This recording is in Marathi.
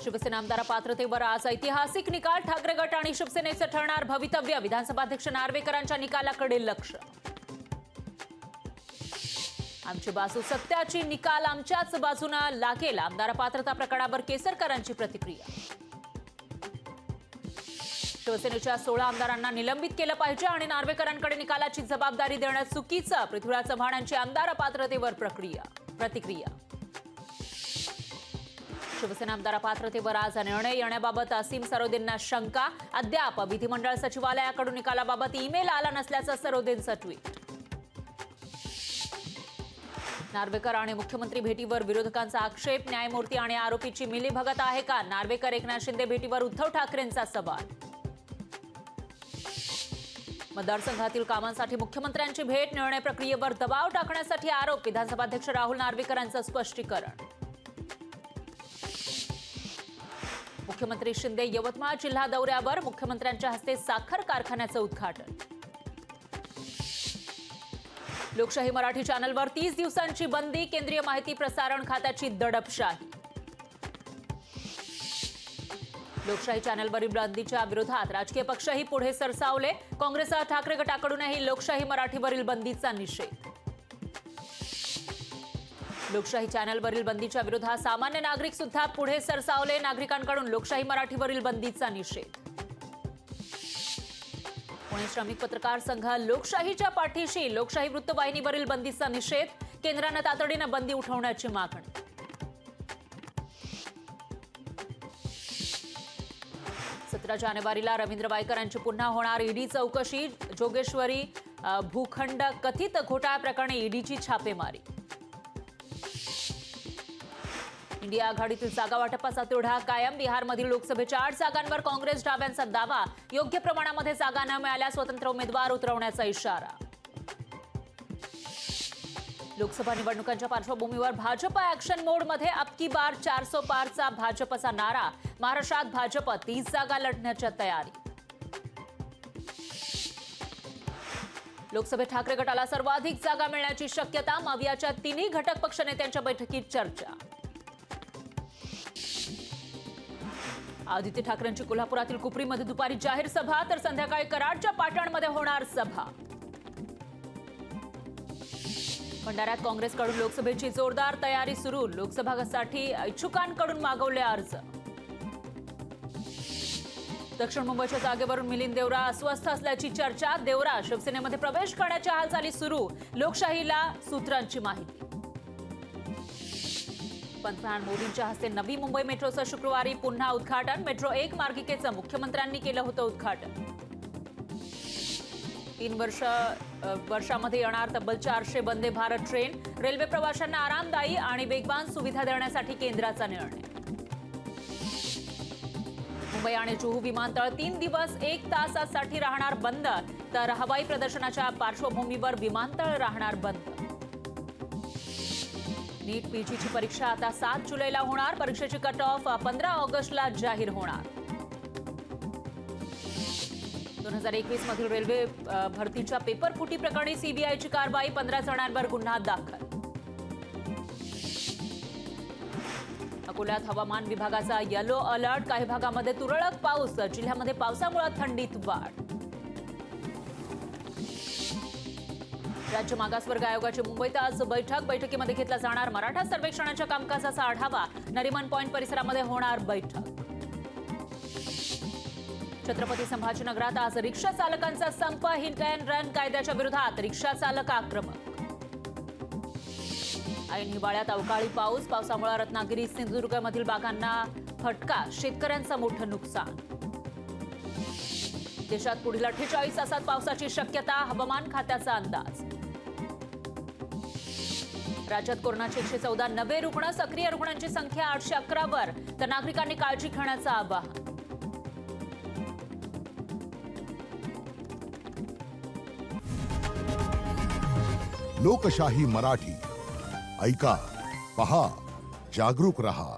शिवसेना आमदार पात्रतेवर आज ऐतिहासिक निकाल. ठाकरे गट आणि शिवसेनेचं ठरणार भवितव्य. विधानसभाध्यक्ष नार्वेकरांच्या निकालाकडे लक्ष. आमची बाजू सत्याची, निकाल आमच्याच बाजूला लागेल. आमदार पात्रता प्रकरणावर केसरकरांची प्रतिक्रिया. शिवसेनेच्या 16 आमदारांना निलंबित केलं पाहिजे आणि नार्वेकरांकडे निकालाची जबाबदारी देणं चुकीचं. पृथ्वीराज चव्हाण यांची आमदार पात्रतेवर प्रतिक्रिया. शिवसेना आमदार पात्रतेवर आज निर्णय येण्याबाबत असीम सरोदेंना शंका. अद्याप विधिमंडळ सचिवालयाकडून निकालाबाबत ईमेल आला नसल्याचं सरोदेंचं ट्विट. नार्वेकर आणि मुख्यमंत्री भेटीवर विरोधकांचा आक्षेप. न्यायमूर्ती आणि आरोपीची मिलीभगत आहे का? नार्वेकर एकनाथ शिंदे भेटीवर उद्धव ठाकरेंचा सवाल. मतदारसंघातील कामांसाठी मुख्यमंत्र्यांची भेट. निर्णय प्रक्रियेवर दबाव टाकण्यासाठी आरोप. विधानसभाध्यक्ष राहुल नार्वेकरांचं स्पष्टीकरण. मुख्यमंत्री शिंदे यवतमाळ जिल्हा दौऱ्यावर. मुख्यमंत्र्यांच्या हस्ते साखर कारखान्याचं उद्घाटन. लोकशाही मराठी चॅनलवर 30 दिवसांची बंदी. केंद्रीय माहिती प्रसारण खात्याची दडपशाही. लोकशाही चॅनलवरील बंदीच्या विरोधात राजकीय पक्षही पुढे सरसावले. काँग्रेस ठाकरे गटाकडूनही लोकशाही मराठीवरील बंदीचा निषेध. लोकशाही चॅनलवरील बंदीच्या विरोधात सामान्य नागरिक सुद्धा पुढे सरसावले. नागरिकांकडून लोकशाही मराठीवरील बंदीचा निषेध. पुणे श्रमिक पत्रकार संघ लोकशाहीच्या पाठीशी. लोकशाही वृत्तवाहिनीवरील बंदीचा निषेध. केंद्रानं तातडीनं बंदी उठवण्याची मागणी. जानेवारीला रवींद्र वायकरांची पुन्हा होणार ईडी चौकशी. जोगेश्वरी भूखंड कथित घोटाळा प्रकरणी ईडीची छापेमारी. इंडिया आघाडीतील जागा वाटपाचा तिढा कायम. बिहारमधील लोकसभेच्या 8 जागांवर काँग्रेस डाव्यांचा दावा. योग्य प्रमाणामध्ये जागा न मिळाल्यास स्वतंत्र उमेदवार उतरवण्याचा इशारा. लोकसभा निवडणुकांच्या पार्श्वभूमीवर भाजप ऍक्शन मोडमध्ये. अब की बार 400 पारचा भाजपचा नारा. महाराष्ट्रात भाजप 30 जागा लढण्याच्या तयारी. लोकसभेत ठाकरे गटाला सर्वाधिक जागा मिळण्याची शक्यता. मावियाच्या 3 घटक पक्ष नेत्यांच्या बैठकीत चर्चा. आदित्य ठाकरेंची कोल्हापुरातील कुपरीमध्ये दुपारी जाहीर सभा, तर संध्याकाळी कराडच्या पाटणमध्ये होणार सभा. भंडाऱ्यात काँग्रेसकडून लोकसभेची जोरदार तयारी सुरू. लोकसभासाठी इच्छुकांकडून मागवले अर्ज. दक्षिण मुंबईच्या जागेवरून मिलिंद देवरा अस्वस्थ असल्याची चर्चा. देवरा शिवसेनेमध्ये प्रवेश करण्याच्या हालचाली सुरू. लोकशाहीला सूत्रांची माहिती. पंतप्रधान मोदींच्या हस्ते नवी मुंबई मेट्रोचं शुक्रवारी पुन्हा उद्घाटन. मेट्रो 1 मार्गिकेचं मुख्यमंत्र्यांनी केलं होतं उद्घाटन. 3 वर्षामध्ये येणार तब्बल 400 वंदे भारत ट्रेन. रेल्वे प्रवाशांना आरामदायी आणि वेगवान सुविधा देण्यासाठी केंद्राचा निर्णय. मुंबई आणि जुहू विमानतळ 3 दिवस 1 तासासाठी राहणार बंद, तर हवाई प्रदर्शनाच्या पार्श्वभूमीवर विमानतळ राहणार बंद. नीट पीजीची परीक्षा आता 7 जुलैला होणार. परीक्षेची कट ऑफ 15 ऑगस्टला जाहीर होणार. 2021 मधील रेल्वे भरतीच्या पेपर फुटी प्रकरणी सीबीआयची कारवाई. 15 जणांवर गुन्हा दाखल. अकोल्यात हवामान विभागाचा येलो अलर्ट. काही भागामध्ये तुरळक पाऊस. जिल्ह्यामध्ये पावसामुळे थंडीत वाढ. राज्य मागासवर्ग आयोगाची मुंबईत आज बैठकीमध्ये घेतला जाणार मराठा सर्वेक्षणाच्या कामकाजाचा आढावा. नरिमन पॉइंट परिसरामध्ये होणार बैठक. छत्रपती संभाजीनगरात आज रिक्षा चालकांचा संप. हिट अँड रन कायद्याच्या विरोधात रिक्षा चालक आक्रमक. ऐन हिवाळ्यात अवकाळी पाऊस. पावसामुळे रत्नागिरी सिंधुदुर्गमधील बागांना फटका. शेतकऱ्यांचं मोठं नुकसान. देशात पुढील 48 तासात पावसाची शक्यता. हवामान खात्याचा अंदाज. राज्यात कोरोनाचे 114 नवे रुग्ण. सक्रिय रुग्णांची संख्या 811 वर, तर नागरिकांनी काळजी घेण्याचं आवाहन. लोकशाही मराठी ऐका, पहा, जागरूक रहा.